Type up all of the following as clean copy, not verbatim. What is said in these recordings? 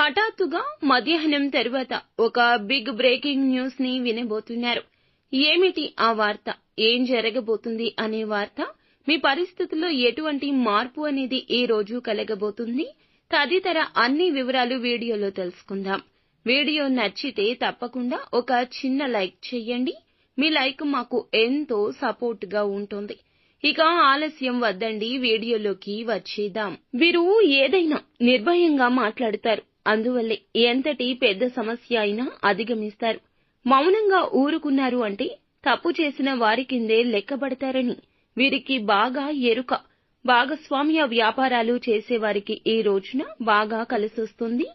హఠాత్తుగా మధ్యాహ్నం తరువాత ఒక బిగ్ బ్రేకింగ్ న్యూస్ ని వినబోతున్నారు. ఏమిటి ఆ వార్త? ఏం జరగబోతుంది అనే వార్త? మీ పరిస్థితుల్లో ఎటువంటి మార్పు అనేది ఈ రోజు కలగబోతుంది? తదితర అన్ని వివరాలు వీడియోలో తెలుసుకుందాం. వీడియో నచ్చితే తప్పకుండా ఒక చిన్న లైక్ చేయండి. మీ లైక్ మాకు ఎంతో సపోర్ట్ గా ఉంటుంది. ఇక ఆలస్యం వద్దండి, వీడియోలోకి వచ్చేద్దాం. వీరు ఏదైనా నిర్భయంగా మాట్లాడతారు. అందువల్లే ఎంతటి పెద్ద సమస్య అయినా అధిగమిస్తారు. మౌనంగా ఊరుకున్నారు అంటే తప్పు చేసిన వారి కిందే లెక్కబడతారని వీరికి బాగా ఎరుక. భాగస్వామ్య వ్యాపారాలు చేసేవారికి ఈ రోజున బాగా కలిసొస్తుంది.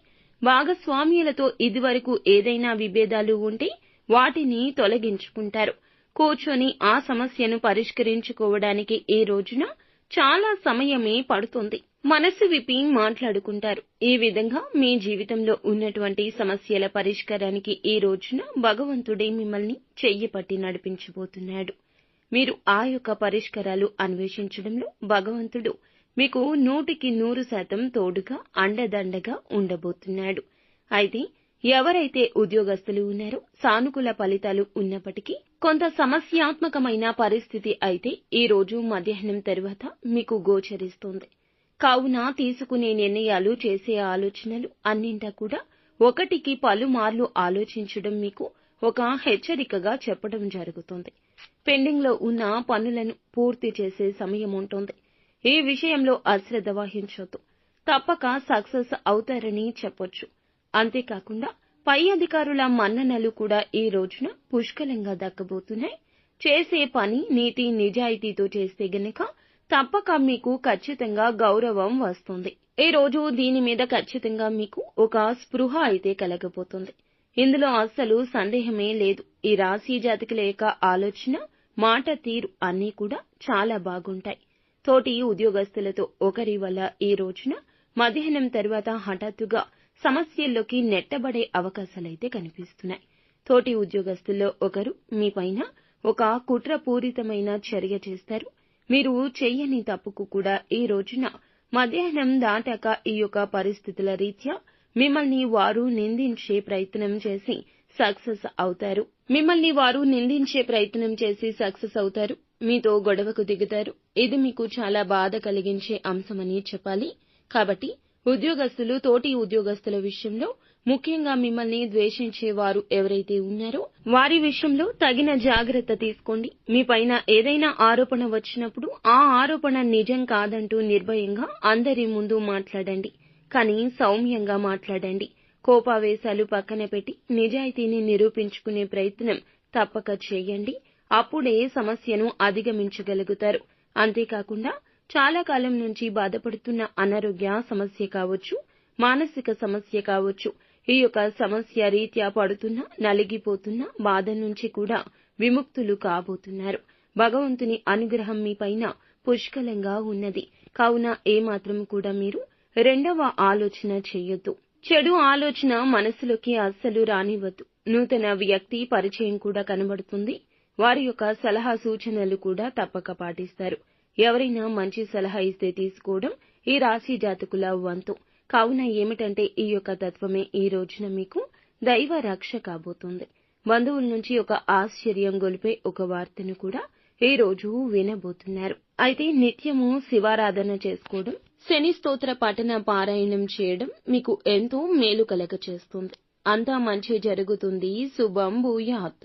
భాగస్వామ్యులతో ఇదివరకు ఏదైనా విభేదాలు ఉంటే వాటిని తొలగించుకుంటారు. కూర్చొని ఆ సమస్యను పరిష్కరించుకోవడానికి ఈ రోజున చాలా సమయమే పడుతుంది. మనసు విప్పి మాట్లాడుకుంటారు. ఈ విధంగా మీ జీవితంలో ఉన్నటువంటి సమస్యల పరిష్కారానికి ఈ రోజున భగవంతుడే మిమ్మల్ని చెయ్యి పట్టి నడిపించబోతున్నాడు. మీరు ఆ యొక్క పరిష్కారాలు అన్వేషించడంలో భగవంతుడు మీకు 100% తోడుగా అండదండగా ఉండబోతున్నాడు. అయితే ఎవరైతే ఉద్యోగస్తులు ఉన్నారో సానుకూల ఫలితాలు ఉన్నప్పటికీ కొంత సమస్యాత్మకమైన పరిస్థితి అయితే ఈ రోజు మధ్యాహ్నం తరువాత మీకు గోచరిస్తుంది. కావున తీసుకునే నిర్ణయాలు, చేసే ఆలోచనలు అన్నింటా కూడా ఒకటికి పలుమార్లు ఆలోచించడం మీకు ఒక హెచ్చరికగా చెప్పడం జరుగుతుంది. పెండింగ్ లో ఉన్న పనులను పూర్తి చేసే సమయం ఉంటుంది. ఈ విషయంలో అశ్రద్ధ వహించొద్దు. తప్పక సక్సెస్ అవుతారని చెప్పొచ్చు. అంతేకాకుండా పై అధికారుల మన్ననలు కూడా ఈ రోజున పుష్కలంగా దక్కబోతున్నాయి. చేసే పని నీతి నిజాయితీతో చేస్తే గనక తప్పక మీకు ఖచ్చితంగా గౌరవం వస్తుంది. ఈ రోజు దీని మీద ఖచ్చితంగా మీకు ఒక స్పృహ అయితే కలగబోతుంది. ఇందులో అస్సలు సందేహమే లేదు. ఈ రాశి జాతకుల యొక్క ఆలోచన, మాట తీరు అన్నీ కూడా చాలా బాగుంటాయి. తోటి ఉద్యోగస్తులతో ఒకరి వల్ల ఈ రోజున మధ్యాహ్నం తర్వాత హఠాత్తుగా సమస్యల్లోకి నెట్టబడే అవకాశాలైతే కనిపిస్తున్నాయి. తోటి ఉద్యోగస్తుల్లో ఒకరు మీ పైన ఒక కుట్రపూరితమైన చర్య చేస్తారు. మీరు చెయ్యని తప్పుకు కూడా ఈ రోజున మధ్యాహ్నం దాటాక ఈ యొక్క పరిస్థితుల రీత్యా మిమ్మల్ని వారు నిందించే ప్రయత్నం చేసి సక్సెస్ అవుతారు. మీతో గొడవకు దిగుతారు. ఇది మీకు చాలా బాధ కలిగించే అంశమని చెప్పాలి. కాబట్టి ఉద్యోగస్తులు తోటి ఉద్యోగస్తుల విషయంలో ముఖ్యంగా మిమ్మల్ని ద్వేషించే వారు ఎవరైతే ఉన్నారో వారి విషయంలో తగిన జాగ్రత్త తీసుకోండి. మీ పైన ఏదైనా ఆరోపణ వచ్చినప్పుడు ఆ ఆరోపణ నిజం కాదంటూ నిర్భయంగా అందరి ముందు మాట్లాడండి. కానీ సౌమ్యంగా మాట్లాడండి. కోపావేశాలు పక్కన పెట్టి నిజాయితీని నిరూపించుకునే ప్రయత్నం తప్పక చేయండి. అప్పుడే సమస్యను అధిగమించగలుగుతారు. అంతేకాకుండా చాలా కాలం నుంచి బాధపడుతున్న అనారోగ్య సమస్య కావచ్చు, మానసిక సమస్య కావచ్చు, ఈ యొక్క సమస్య రీత్యా పడుతున్న, నలిగిపోతున్న బాధ నుంచి కూడా విముక్తులు కాబోతున్నారు. భగవంతుని అనుగ్రహం మీ పైన పుష్కలంగా ఉన్నది. కావున ఏమాత్రం కూడా మీరు రెండవ ఆలోచన చేయొద్దు. చెడు ఆలోచన మనసులోకి అస్సలు రానివ్వద్దు. నూతన వ్యక్తి పరిచయం కూడా కనబడుతుంది. వారి యొక్క సలహా సూచనలు కూడా తప్పక పాటిస్తారు. ఎవరైనా మంచి సలహా ఇస్తే తీసుకోవడం ఈ రాశి జాతకుల వంతు. కావున ఏమిటంటే ఈ యొక్క తత్వమే ఈ రోజున మీకు దైవ రక్ష కాబోతుంది. బంధువుల నుంచి ఒక ఆశ్చర్యం గొలిపే ఒక వార్తను కూడా ఈ రోజు వినబోతున్నారు. అయితే నిత్యము శివారాధన చేసుకోవడం, శని స్తోత్ర పఠన పారాయణం చేయడం మీకు ఎంతో మేలు కలగచేస్తుంది. అంతా మంచి జరుగుతుంది. శుభం భూయాత్.